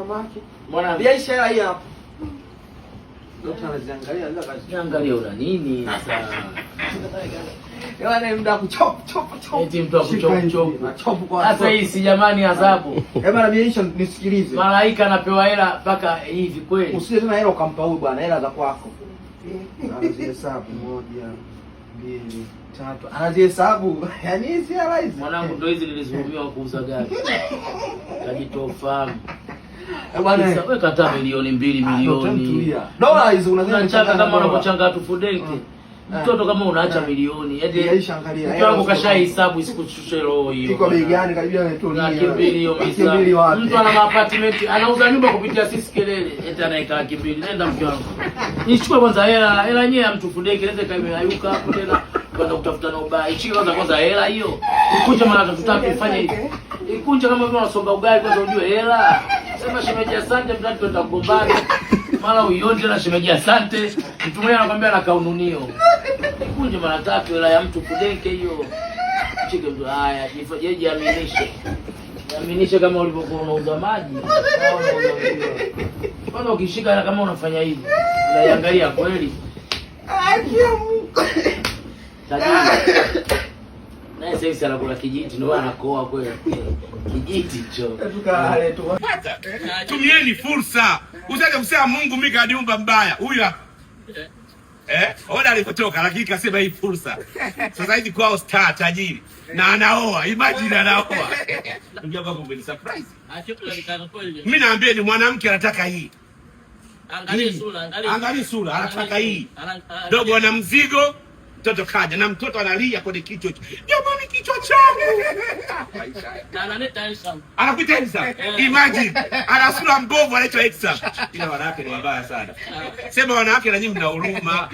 mamake. Mbona Biaisha hela hii hapa. Angalia una nini sasa? Yaani mda kuchop. Eti mtu akuchop kwa. Sasa hii si jamani adhabu. Bwana biaisha nisikilize. Malaika anapewa hela mpaka hivi kweli. Usije tena hela ukampa huyu bwana, hela za kwako. Anazihesabu 1, 2, 3. Anazihesabu. Yaani hizi hela hizi. Mwanangu ndio hizi nilizungumiwa kuuza gari. Kajitofahamu. Bwana wewe kata milioni 2 milioni. Dola hizo unachanga kama unapochanga tufudenke. Mtoto kama unaacha milioni. Yaani angalia. Mtu wangu kashahesabu isikushushe roho hiyo. Iko bei gani karibia anatonia. Laki 2 hiyo misa. Mtu ana apartment, anauza nyumba kupitia sisi kelele. Eti anaika laki 2. Nenda mke wangu. Nichukue kwanza hela yenyewe ya mtu fudenke inaweza kaimeyuka hapo tena kwenda kutafuta na ubaya. Ichike kwanza hela hiyo. Ikunje mara 3 ifanye hivi. Ikunje kama vile unasonga ugali kwanza ujue hela. Sema shemeji asante mtatu tuenda kugombana. Mara uionje na shemeji asante. Mtu mmoja anakuambia na kaununio. Ikunje mara 3 hela ya mtu kudenke hiyo. Chike mtu haya, jifajeje aminishe. Aminishe kama ulivyokuwa unauza maji. Kwanza ukishika kama unafanya hivi. Unaiangalia kweli. Tajiri. Na sasa anakula kijiti ndio anakoa kweli. Kijiti hicho. Tukale tu. Tumieni fursa. Usije kusema Mungu mimi kaniumba mbaya. Huyu ona alipotoka lakini kasema hii fursa. Sasa hivi kwao star tajiri na anaoa. Imagine anaoa. Ndio kwa kumbe surprise. Mimi naambia ni mwanamke anataka hii. Angalia sura, anataka hii. Dogo ana mzigo, mtoto kaja na mtoto analia kwenye kichwa. Jamani kichwa changu. Anakuita Elsa. Imagine, ana sura mbovu anaitwa Elsa. Ila wanawake ni wabaya sana. Sema wanawake na nyinyi mna huruma.